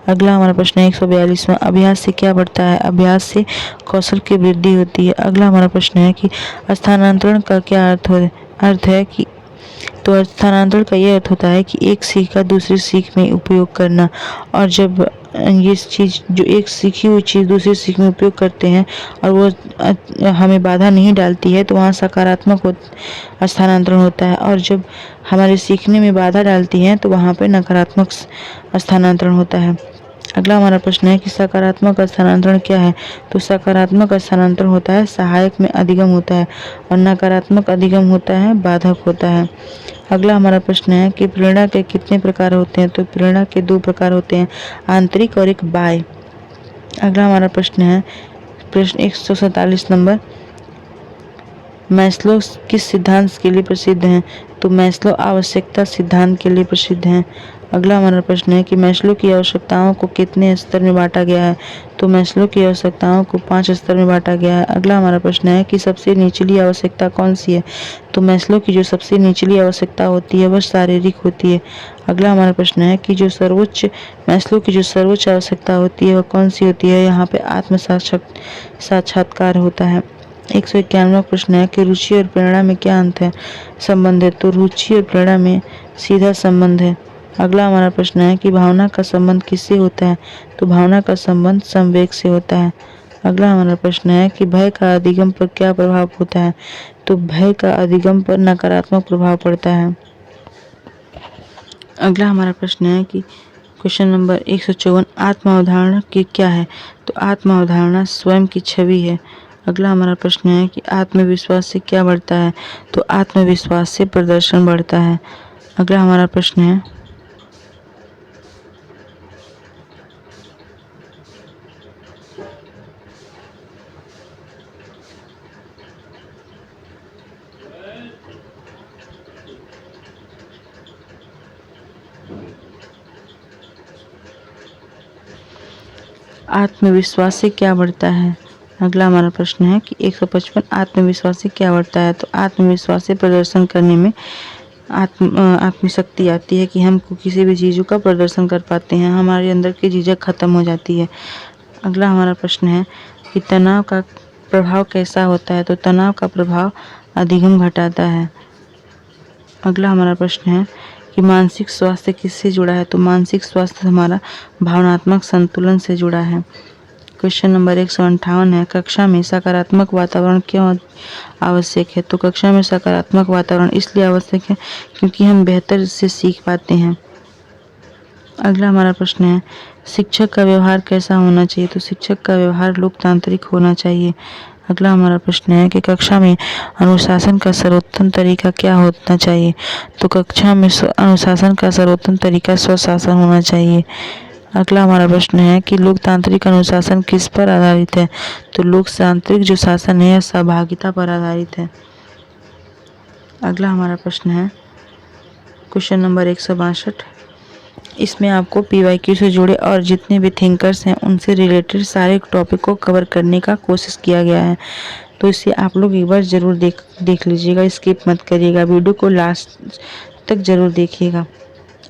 अगला हमारा प्रश्न है 142वां, अभ्यास से क्या बढ़ता है? अभ्यास से कौशल की वृद्धि होती है। अगला हमारा प्रश्न है कि स्थानांतरण का क्या अर्थ है कि तो स्थानांतरण का यह अर्थ होता है कि एक सीख का दूसरी सीख में उपयोग करना। और जब ये चीज़ जो एक सीखी हुई चीज़ दूसरी सीख में उपयोग करते हैं और वो हमें बाधा नहीं डालती है तो वहाँ सकारात्मक स्थानांतरण होता है। और जब हमारे सीखने में बाधा डालती है तो वहाँ पे नकारात्मक स्थानांतरण होता है। अगला हमारा प्रश्न है कि सकारात्मक स्थानांतरण क्या है? तो सकारात्मक स्थानांतरण होता है सहायक में अधिगम होता है और नकारात्मक अधिगम होता है बाधक होता है। अगला हमारा प्रश्न है कि प्रेरणा के कितने प्रकार होते हैं? तो प्रेरणा के 2 प्रकार होते हैं, आंतरिक और एक बाह्य। अगला हमारा प्रश्न है प्रश्न 147 नंबर, मैस्लो किस सिद्धांत के लिए प्रसिद्ध हैं? तो मैस्लो आवश्यकता सिद्धांत के लिए प्रसिद्ध हैं। अगला हमारा प्रश्न है कि मैस्लो की आवश्यकताओं को कितने स्तर में बांटा गया है? तो मैस्लो की आवश्यकताओं को 5 स्तर में बांटा गया है। अगला हमारा प्रश्न है कि सबसे निचली आवश्यकता कौन सी है? तो मैस्लो की जो सबसे निचली आवश्यकता होती है वह शारीरिक होती है। अगला हमारा प्रश्न है कि मैस्लो की जो सर्वोच्च आवश्यकता होती है वह कौन सी होती है? यहाँ पे आत्म साक्षात्कार होता है। 191वां प्रश्न है कि रुचि और प्रेरणा में क्या संबंध है? तो रुचि और प्रेरणा में सीधा संबंध है। अगला हमारा प्रश्न है कि भावना का संबंध किससे होता है? तो भावना का संबंध संवेग से होता है। अगला हमारा प्रश्न है कि भय का अधिगम पर क्या प्रभाव होता है? तो भय का अधिगम पर नकारात्मक प्रभाव पड़ता है। अगला हमारा प्रश्न है कि क्वेश्चन नंबर 154 आत्म अवधारणा की क्या है? तो आत्म अवधारणा स्वयं की छवि है। अगला हमारा प्रश्न है कि आत्मविश्वास से क्या बढ़ता है? तो आत्मविश्वास से प्रदर्शन बढ़ता है। अगला हमारा प्रश्न है आत्मविश्वास से क्या बढ़ता है? अगला हमारा प्रश्न है कि 155 आत्मविश्वास से क्या बढ़ता है? तो आत्मविश्वास से प्रदर्शन करने में आत्मशक्ति आती है कि हम किसी भी चीज़ों का प्रदर्शन कर पाते हैं, हमारे अंदर की झिझक खत्म हो जाती है। अगला हमारा प्रश्न है कि तनाव का प्रभाव कैसा होता है? तो तनाव का प्रभाव अधिगम घटाता है। अगला हमारा प्रश्न है कि मानसिक स्वास्थ्य किससे जुड़ा है? तो मानसिक स्वास्थ्य हमारा भावनात्मक संतुलन से जुड़ा है। क्वेश्चन नंबर 158 है कक्षा में सकारात्मक वातावरण क्यों आवश्यक है? तो कक्षा में सकारात्मक वातावरण इसलिए आवश्यक है क्योंकि हम बेहतर से सीख पाते हैं। अगला हमारा प्रश्न है शिक्षक का व्यवहार कैसा होना चाहिए? तो शिक्षक का व्यवहार लोकतांत्रिक होना चाहिए। अगला हमारा प्रश्न है कि कक्षा में अनुशासन का सर्वोत्तम तरीका क्या होना चाहिए? तो कक्षा में अनुशासन का सर्वोत्तम तरीका स्वशासन होना चाहिए। अगला हमारा प्रश्न है कि लोकतांत्रिक अनुशासन किस पर आधारित है? तो लोकतांत्रिक जो शासन है सहभागिता पर आधारित है। अगला हमारा प्रश्न है क्वेश्चन नंबर 162। इसमें आपको PYQ से जुड़े और जितने भी थिंकर्स हैं उनसे रिलेटेड सारे टॉपिक को कवर करने का कोशिश किया गया है, तो इसे आप लोग एक बार ज़रूर देख लीजिएगा, स्किप मत करिएगा, वीडियो को लास्ट तक ज़रूर देखिएगा।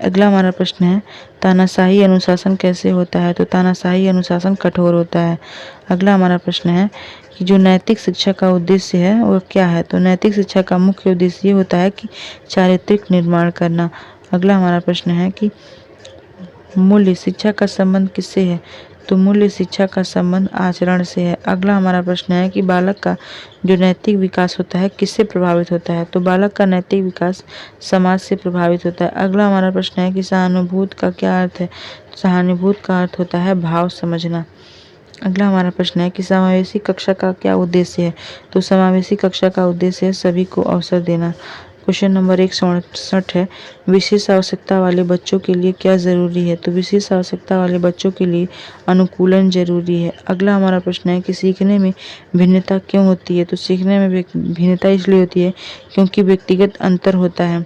अगला हमारा प्रश्न है तानाशाही अनुशासन कैसे होता है? तो तानाशाही अनुशासन कठोर होता है। अगला हमारा प्रश्न है कि जो नैतिक शिक्षा का उद्देश्य है वह क्या है? तो नैतिक शिक्षा का मुख्य उद्देश्य ये होता है कि चारित्रिक निर्माण करना। अगला हमारा प्रश्न है कि मूल्य शिक्षा का संबंध किससे है? तो मूल्य शिक्षा का संबंध आचरण से है। अगला हमारा प्रश्न है कि बालक का जो नैतिक विकास होता है किससे प्रभावित होता है? तो बालक का नैतिक विकास समाज से प्रभावित होता है। अगला हमारा प्रश्न है कि सहानुभूति का क्या अर्थ है? सहानुभूति का अर्थ होता है भाव समझना। अगला हमारा प्रश्न है कि समावेशी कक्षा का क्या उद्देश्य है? तो समावेशी कक्षा का उद्देश्य है सभी को अवसर देना। क्वेश्चन नंबर 168 है विशेष आवश्यकता वाले बच्चों के लिए क्या ज़रूरी है? तो विशेष आवश्यकता वाले बच्चों के लिए अनुकूलन जरूरी है। अगला हमारा प्रश्न है कि सीखने में भिन्नता क्यों होती है? तो सीखने में भिन्नता इसलिए होती है क्योंकि व्यक्तिगत अंतर होता है।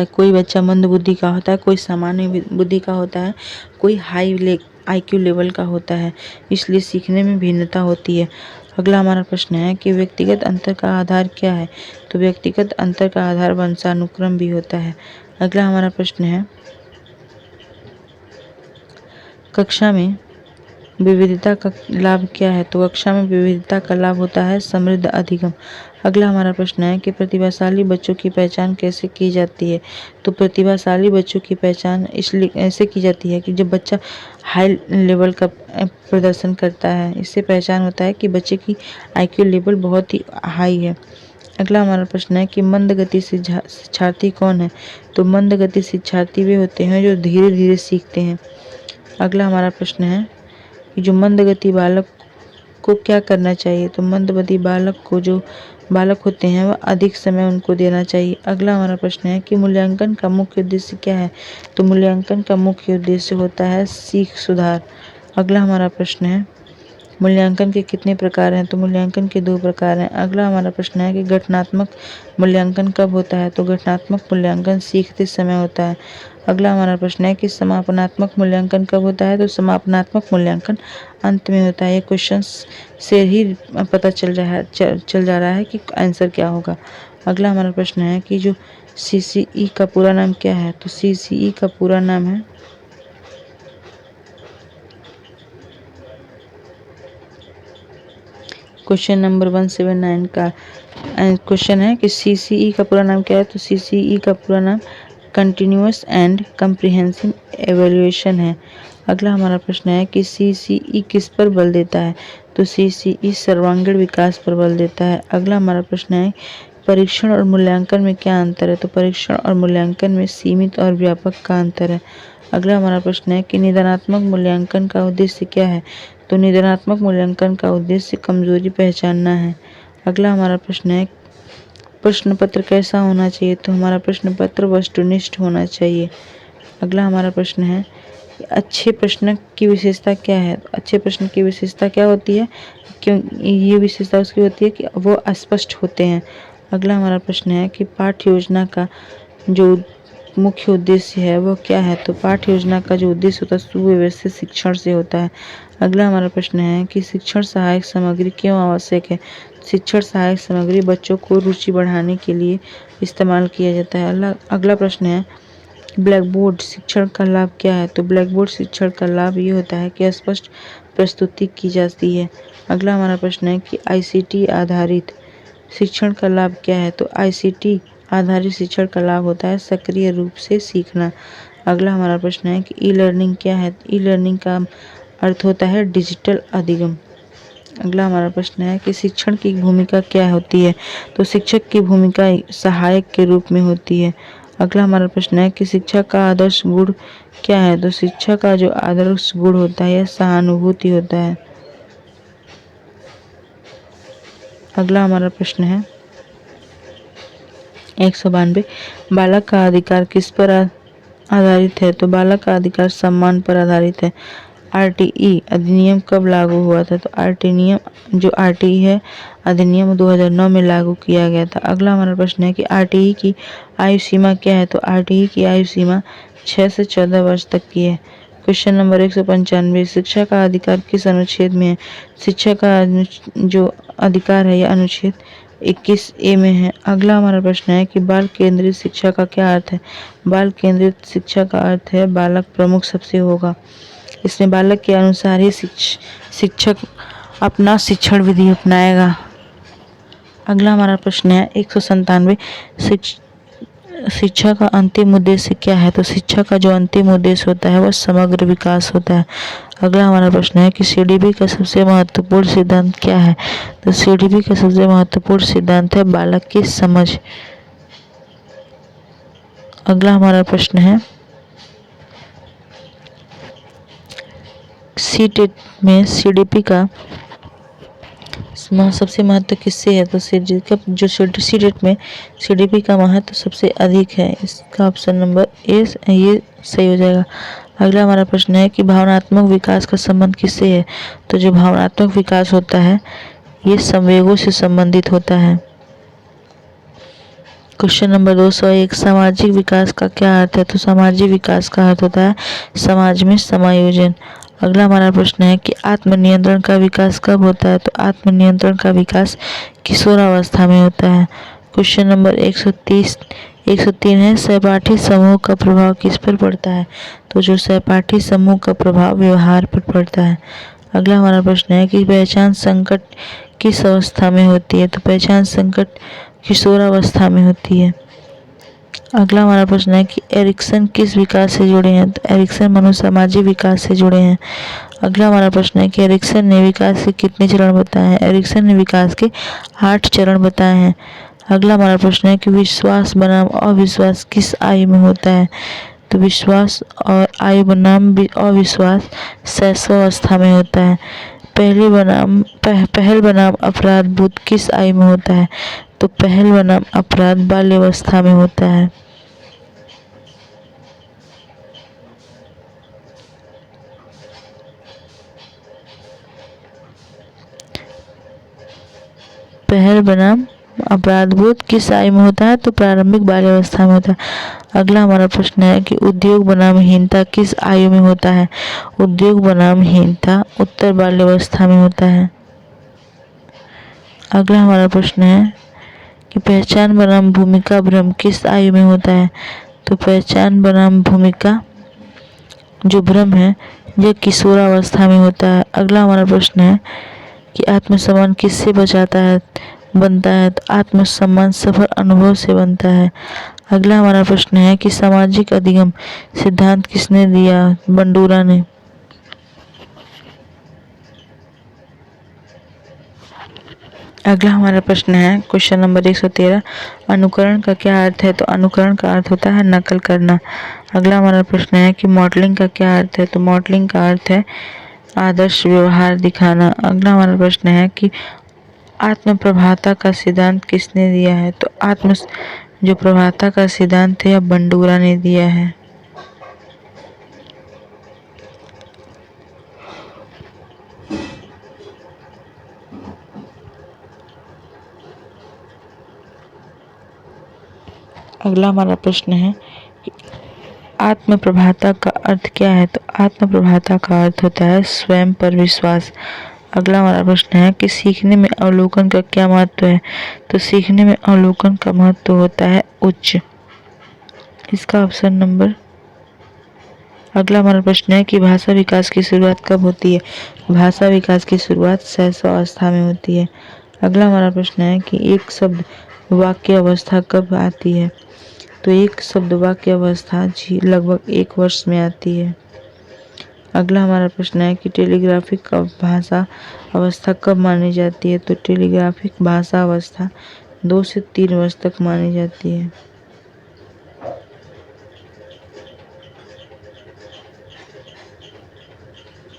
कोई बच्चा मंद बुद्धि का होता है, कोई सामान्य बुद्धि का होता है, कोई हाई IQ लेवल का होता है, इसलिए सीखने में भिन्नता होती है। अगला हमारा प्रश्न है कि व्यक्तिगत अंतर का आधार क्या है? तो व्यक्तिगत अंतर का आधार वंशानुक्रम भी होता है। अगला हमारा प्रश्न है कक्षा में विविधता का लाभ क्या है? तो कक्षा में विविधता का लाभ होता है समृद्ध अधिगम। अगला हमारा प्रश्न है कि प्रतिभाशाली बच्चों की पहचान कैसे की जाती है? तो प्रतिभाशाली बच्चों की पहचान इसलिए ऐसे की जाती है कि जब बच्चा हाई लेवल का प्रदर्शन करता है, इससे पहचान होता है कि बच्चे की IQ लेवल बहुत ही हाई है। अगला हमारा प्रश्न है कि मंद गति शिक्षार्थी कौन है? तो मंद गति शिक्षार्थी वे होते हैं जो धीरे धीरे सीखते हैं। अगला हमारा प्रश्न है कि जो मंदगति बालक को क्या करना चाहिए? तो मंदगति बालक होते हैं वह अधिक समय उनको देना चाहिए। अगला हमारा प्रश्न है कि मूल्यांकन का मुख्य उद्देश्य क्या है? तो मूल्यांकन का मुख्य उद्देश्य होता है सीख सुधार। अगला हमारा प्रश्न है मूल्यांकन के कितने प्रकार हैं? तो मूल्यांकन के 2 प्रकार हैं। अगला हमारा प्रश्न है कि गठनात्मक मूल्यांकन कब होता है? तो गठनात्मक मूल्यांकन सीखते समय होता है। अगला हमारा प्रश्न है कि समापनात्मक मूल्यांकन कब होता है? तो समापनात्मक मूल्यांकन अंत में होता है। ये क्वेश्चन से ही पता चल जा रहा है कि आंसर क्या होगा। अगला हमारा प्रश्न है कि जो CCE का पूरा नाम क्या है? तो CCE का पूरा नाम है क्वेश्चन नंबर 179 का क्वेश्चन है कि CCE का पूरा नाम क्या है? तो CCE का पूरा नाम कंटिन्यूअस एंड कम्प्रिहेंसिव एवेल्यूएशन है। अगला हमारा प्रश्न है कि CCE किस पर बल देता है? तो CCE सर्वांगीण विकास पर बल देता है। अगला हमारा प्रश्न है परीक्षण और मूल्यांकन में क्या अंतर है? तो परीक्षण और मूल्यांकन में सीमित और व्यापक का अंतर है। अगला हमारा प्रश्न है कि निदानात्मक मूल्यांकन का उद्देश्य क्या है? तो निदानात्मक मूल्यांकन का उद्देश्य कमजोरी पहचानना है। अगला हमारा प्रश्न है प्रश्न पत्र कैसा होना चाहिए? तो हमारा प्रश्न पत्र वस्तुनिष्ठ होना चाहिए। अगला हमारा प्रश्न है अच्छे प्रश्न की विशेषता क्या है? अच्छे प्रश्न की विशेषता क्या होती है? क्यों ये विशेषता उसकी होती है कि वो अस्पष्ट होते हैं। अगला हमारा प्रश्न है कि पाठ्य योजना का जो मुख्य उद्देश्य है वो क्या है? तो पाठ्य योजना का जो उद्देश्य होता है सुव्यवस्थित शिक्षण से होता है। अगला हमारा प्रश्न है कि शिक्षण सहायक सामग्री क्यों आवश्यक है? शिक्षण सहायक सामग्री बच्चों को रुचि बढ़ाने के लिए इस्तेमाल किया जाता है। अगला प्रश्न है ब्लैक बोर्ड शिक्षण का लाभ क्या है? तो ब्लैक बोर्ड शिक्षण का लाभ ये होता है कि स्पष्ट प्रस्तुति की जाती है। अगला हमारा प्रश्न है कि ICT आधारित शिक्षण का लाभ क्या है? तो ICT आधारित शिक्षण का लाभ होता है सक्रिय रूप से सीखना। अगला हमारा प्रश्न है कि ई लर्निंग क्या है? ई लर्निंग का अर्थ होता है डिजिटल अधिगम। अगला हमारा प्रश्न है कि शिक्षण की भूमिका क्या होती है? तो शिक्षक की भूमिका सहायक के रूप में होती है। अगला हमारा प्रश्न है कि शिक्षा का आदर्श गुण क्या है? तो शिक्षा का जो आदर्श गुण होता है यह सहानुभूति होता है। अगला हमारा प्रश्न है 192 बालक का अधिकार किस पर आधारित है? तो बालक का अधिकार सम्मान पर आधारित है। RTE अधिनियम कब लागू हुआ था? तो RTE है अधिनियम 2009 में लागू किया गया था। अगला हमारा प्रश्न है कि RTE की आयु सीमा क्या है? तो RTE की आयु सीमा 6 से 14 वर्ष तक की है। क्वेश्चन नंबर 195 शिक्षा का अधिकार किस अनुच्छेद में है? शिक्षा का जो अधिकार है यह अनुच्छेद 21A में है। अगला हमारा प्रश्न है कि बाल केंद्रित शिक्षा का क्या अर्थ है? बाल केंद्रित शिक्षा का अर्थ है बालक प्रमुख सबसे होगा। इसमें बालक के अनुसार ही शिक्षक अपना शिक्षण विधि अपनाएगा। अगला हमारा प्रश्न है 197 शिक्षा का अंतिम उद्देश्य क्या है? तो शिक्षा का जो अंतिम उद्देश्य होता है वह समग्र विकास होता है। अगला हमारा प्रश्न है कि CDP का सबसे महत्वपूर्ण सिद्धांत क्या है? तो CDP का सबसे महत्वपूर्ण सिद्धांत है बालक की समझ। अगला हमारा प्रश्न है CTET में CDP का सबसे महत्व किससे है? तो जो CTET में CDP का महत्व सबसे अधिक है। इसका ऑप्शन नंबर ए ये सही हो जाएगा। अगला हमारा प्रश्न है कि भावनात्मक विकास का संबंध किससे है? तो जो भावनात्मक विकास होता है ये संवेगों से संबंधित होता है। क्वेश्चन नंबर 201 सामाजिक विकास का क्या अर्थ है? तो सामाजिक विकास का अर्थ होता है समाज में समायोजन। अगला हमारा प्रश्न है कि आत्मनियंत्रण का विकास कब होता है? तो आत्मनियंत्रण का विकास किशोरावस्था में होता है। क्वेश्चन नंबर 103 है सहपाठी समूह का प्रभाव किस पर पड़ता है? तो जो सहपाठी समूह का प्रभाव व्यवहार पर पड़ता है। अगला हमारा प्रश्न है कि पहचान संकट किस अवस्था में होती है? तो पहचान संकट किशोरावस्था में होती है। अगला हमारा प्रश्न है कि एरिक्सन किस विकास से जुड़े हैं? तो एरिक्सन मनोसामाजिक विकास से जुड़े हैं। अगला हमारा प्रश्न है कि एरिक्सन ने विकास के कितने चरण बताए हैं? एरिक्सन ने विकास के 8 चरण बताए हैं। अगला हमारा प्रश्न है कि विश्वास बनाम अविश्वास किस आयु में होता है? तो विश्वास और आयु बनाम अविश्वास शैशवावस्था में होता है। पहल बनाम अपराध बोध किस आयु में होता है? तो पहल बनाम अपराध बाल्यावस्था में होता है। पहल बनाम अपराधबोध किस आयु में होता है? तो प्रारंभिक बाल्यावस्था में होता है। अगला हमारा प्रश्न है कि उद्योग बनाम हीनता किस आयु में होता है? उद्योग बनाम हीनता उत्तर बाल्यावस्था में होता है। अगला हमारा प्रश्न है कि पहचान बनाम भूमिका भ्रम किस आयु में होता है? तो पहचान बनाम भूमिका जो भ्रम है यह किशोरावस्था में होता है। अगला हमारा प्रश्न है कि आत्मसम्मान किससे बनता है? तो आत्मसम्मान सफल अनुभव से बनता है। अगला हमारा प्रश्न है कि सामाजिक अधिगम सिद्धांत किसने दिया? बंडूरा ने। अगला हमारा प्रश्न है क्वेश्चन नंबर 113, अनुकरण का क्या अर्थ है? तो अनुकरण का अर्थ होता है नकल करना। अगला हमारा प्रश्न है कि मॉडलिंग का क्या अर्थ है? तो मॉडलिंग का अर्थ है आदर्श व्यवहार दिखाना। अगला हमारा प्रश्न है कि आत्म प्रभाता का सिद्धांत किसने दिया है? तो जो प्रभाता का सिद्धांत है यह बंडूरा ने दिया है। अगला हमारा प्रश्न है कि आत्म प्रभाता का अर्थ क्या है? तो आत्म प्रभाता का अर्थ होता है स्वयं पर विश्वास। अगला हमारा प्रश्न है कि सीखने में अवलोकन का क्या महत्व है? तो सीखने में अवलोकन का महत्व होता है उच्च। इसका ऑप्शन नंबर। अगला हमारा प्रश्न है कि भाषा विकास की शुरुआत कब होती है? भाषा विकास की शुरुआत शैशवावस्था में होती है। अगला हमारा प्रश्न है कि एक शब्द वाक्य अवस्था कब आती है? तो एक शब्द वाक्य अवस्था लगभग 1 वर्ष में आती है। अगला हमारा प्रश्न है कि टेलीग्राफिक भाषा अवस्था कब मानी जाती है? तो टेलीग्राफिक भाषा अवस्था 2 से 3 वर्ष तक मानी जाती है।